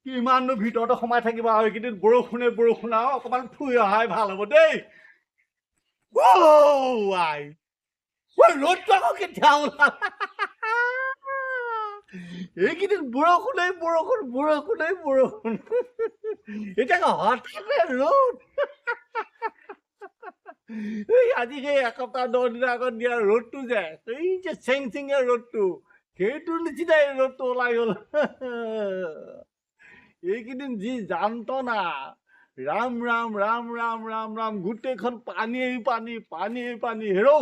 কিমাননো ভিতৰতে সোমাই থাকিব আৰু এইকেইদিন বৰষুণ আৰু অকণমান ফুৰি অহাই ভাল হ'ব দেই। ৰ'দটো আকৌ কেতিয়া ওলাল? এইকেইদিন বৰষুণেই বৰষুণ। এতিয়া আকৌ হঠাতে ৰ'দ। আজি সেই এসপ্তাহ 10 দিনৰ আগত দিয়া ৰ'দটো যে এই যে চেংচিঙীয়া ৰ'দটো সেইটোৰ নিচিনাই ৰ'দটো ওলাই গ'ল। এইকেইদিন যি যান্ত্ৰণা, ৰাম গোটেইখন পানী হেৰৌ।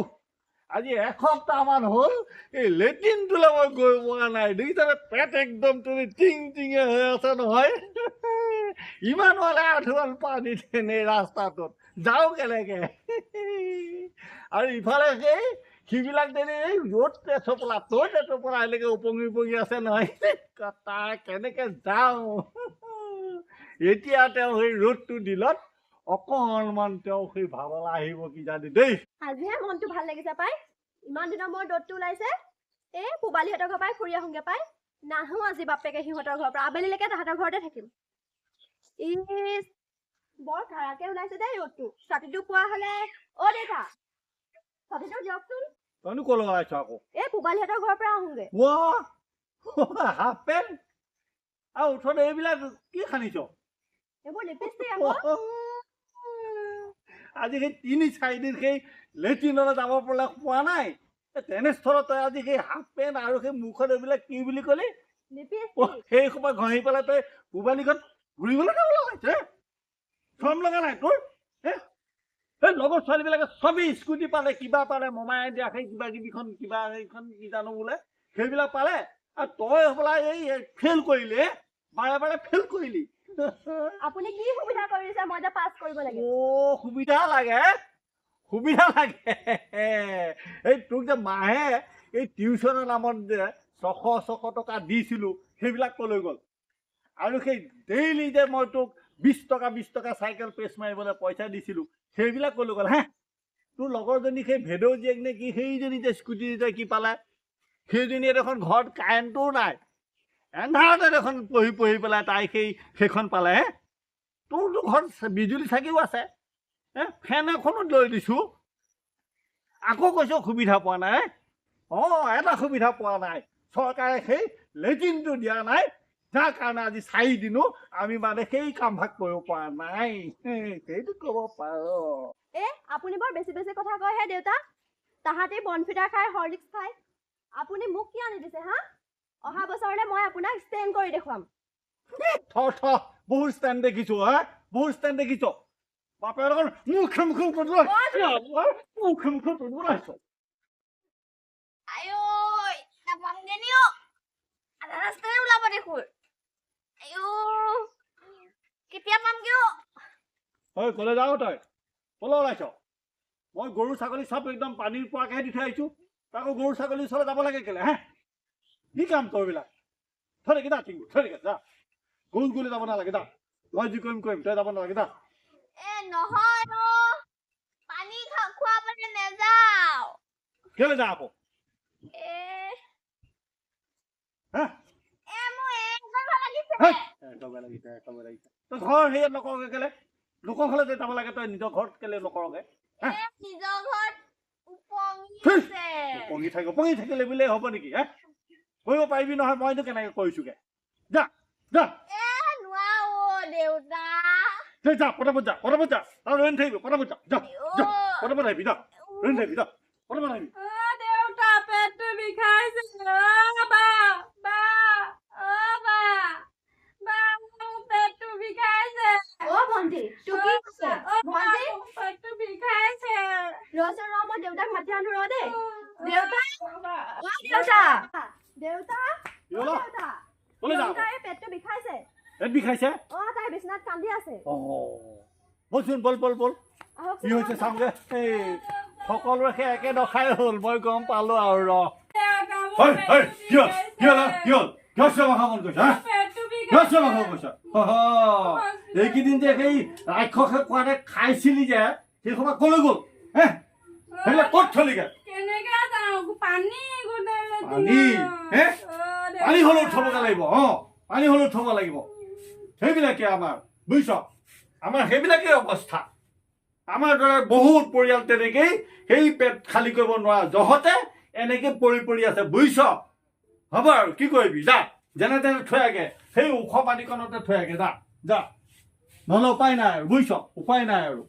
আজি এসপ্তাহমান হ'ল এই লেট্ৰিনটোলৈ মই গৈ পোৱা নাই। দেখিছানে পেট একদম তুমি টিঙে হৈ আছে নহয়। ইমান হ'লে আঁঠুৱাল পানী তেনেই ৰাস্তাটোত যাওঁ কেনেকে? আৰু ইফালে সেই সিবিলাক তেনে য'ত তেচপলা এনেকে উপঙি আছে নহয়। তাৰ কেনেকে যাওঁ? এতিয়া তেওঁ সেই ৰ'দটো দিলত অকণমান তেওঁ সেই ভাবলা আহিব কিজানি দেই। আজিহে মনটো ভাল লাগিছে পাই। ইমান দিনৰ মূৰত ৰ'দটো ওলাইছে। পুবালীহঁতৰ ঘৰ পৰাই ফুৰি আহোঁগে পাই। নাহো আজি বাপেকে সিহঁতৰ ঘৰৰ পৰা। আবেলিলৈকে তাহাঁতৰ ঘৰতে থাকিম। ইচ বৰ কাৰাকে ওলাইছে দেই ৰ'দটো। ছাতিটো পোৱা হ'লে দেউতা ছাতিটো দিয়কচোন। তইনো ক'লৈ ওলাইছ আকৌ? পুবালীহঁতৰ ঘৰৰ পৰা আহোঁগে। হাফ পেণ্ট আৰু ওঠৰত এইবিলাক কি সানিছ? এইবোৰ লিপষ্টিক আকৌ। আজি সেই 3-4 দিন সেই লেট্ৰিনলৈ যাব পৰা পোৱা নাই। তেনেস্থলত তই আজি সেই হাফ পেণ্ট আৰু সেই মুখত এইবিলাক কি বুলি ক'লি? সেই সময় ঘঁহি পেলাই তই পুবালীখন ঘূৰিবলৈ যাব লগাইছে। চৰম লগা নাই তোৰ? সেই লগৰ ছোৱালীবিলাকে চবেই স্কুটি পালে, কিবা পালে, মমাই দিয়া সেই কিবা কিবিখন কিবা সেইখন কি জানো বোলে সেইবিলাক পালে। আৰু তই হ'বলা এই ফেইল কৰিলি, বাৰে ফেইল কৰিলি। আপুনি কি সুবিধা কৰিছে মই যে পাছ কৰিব লাগে? সুবিধা লাগে। এই তোক যে মাহে এই টিউচনৰ নামত যে 600 টকা দিছিলো সেইবিলাক কলৈ গ'ল? আৰু সেই ডেইলি যে মই তোক 20 টকা চাইকেল পেচ মাৰিবলৈ পইচা দিছিলো সেইবিলাক কলৈ গ'ল? তোৰ লগৰজনী সেই ভেদৌ জীয়েক নে কি সেইজনী যে স্কুটি যে কি পালে সেইজনীয়ে দেখোন ঘৰত কাৰেণ্টও নাই, এন্ধাৰতে দেখোন পঢ়ি পেলাই তাই সেইখন পালে। তোৰতো ঘৰত বিজুলী চাকিও আছে, ফেন এখনো লৈ দিছো, আকৌ কৈছো সুবিধা পোৱা নাই। এটা সুবিধা পোৱা নাই, চৰকাৰে সেই লেট্ৰিনটো দিয়া নাই, যাৰ কাৰণে আজি 4 দিনো আমি মানে সেই কামভাগ কৰিব পৰা নাই। সেইটো ক'ব পাৰো। আপুনি বৰ বেছি কথা কয়হে দেউতা। তাহাঁতি বনফিটাৰ খাই হৰলিক্স খায়, আপুনি মোক কি আনি দিছে? অহা বছৰলৈ মই আপোনাক ষ্টেণ্ড কৰি দেখুৱাম। বহুত ষ্টেণ্ড দেখিছো, বহুত ষ্টেণ্ড দেখিছ। বাপেৰ মুখে ওলাব দেখোন। কেতিয়া পামগে? কলে যাও তই? কলৈ ওলাইছ? মই গৰু ছাগলী চব একদম পানীৰ পোৱাকেহে দি থৈ আহিছো, তাকো গৰু ছাগলীৰ ওচৰলৈ যাব লাগে কেলে? কি কাম তই এইবিলাক? থৈ দে টিংগু, থৈ দে যা। গৰু যাব নালাগে যা। মই যি কৰিম তই যাব নালাগে যা। নহয় পানী খোৱা মানে নেযাও। কেলে যা আকৌ? তই ঘৰ সেয়াত নকৰগে কেলে? লোকৰ ঘৰলৈ যাব লাগে, তই নিজৰ ঘৰত কেলে নকৰগে? উপঙি থাকিলে বোলে হ'ব নেকি? কৰিব পাৰিবি নহয়, মইনো কেনেকে কৰিছোগে? যা যা যা, পটাপট যা, ৰৈ নাথাকিবি, পটাপট যা, পটাপট আহিবি, যা, ৰৈ নাথাকিবি, যা, পটাপট আহিবি। দেউতা পেটটো বিষাইছে। পেটটো বিষাইছে। ভন্টি তোৰ কি হৈছে? পেটটো বিষাইছে। মই দেউতাক মাতি আনো দেই। দেউতা পেটটো বিষাইছে। পেট বিষাইছে? তাই বিছনাত কান্দি আছে। বলচোন, বল কি হৈছে চাওঁগে। সকলোৰে সেই একে দশাই হ'ল, মই গম পালো আৰু। এইকেইদিন যে সেই ৰাক্ষসে কোৱাতে খাইছিলি যে সেই সময় কলৈ গ'ল? সেইবিলাক ক'ত থলিগে? পানী হ'লেও থবগে লাগিব, পানী হ'লেও থব লাগিব। সেইবিলাকে আমাৰ বুজিছ আমাৰ সেইবিলাকেই অৱস্থা আমাৰ দৰে বহুত পৰিয়াল তেনেকেই সেই পেট খালী কৰিব নোৱাৰা জহতে এনেকৈ পৰি আছে বুজিছ হ'ব আৰু কি কৰিবি যা যেনে তেনে থৈ আগে সেই ওখ পানীকণতে থৈ আগে যা যা নহ'লে উপায় নাই আৰু বুজিছ উপায় নাই আৰু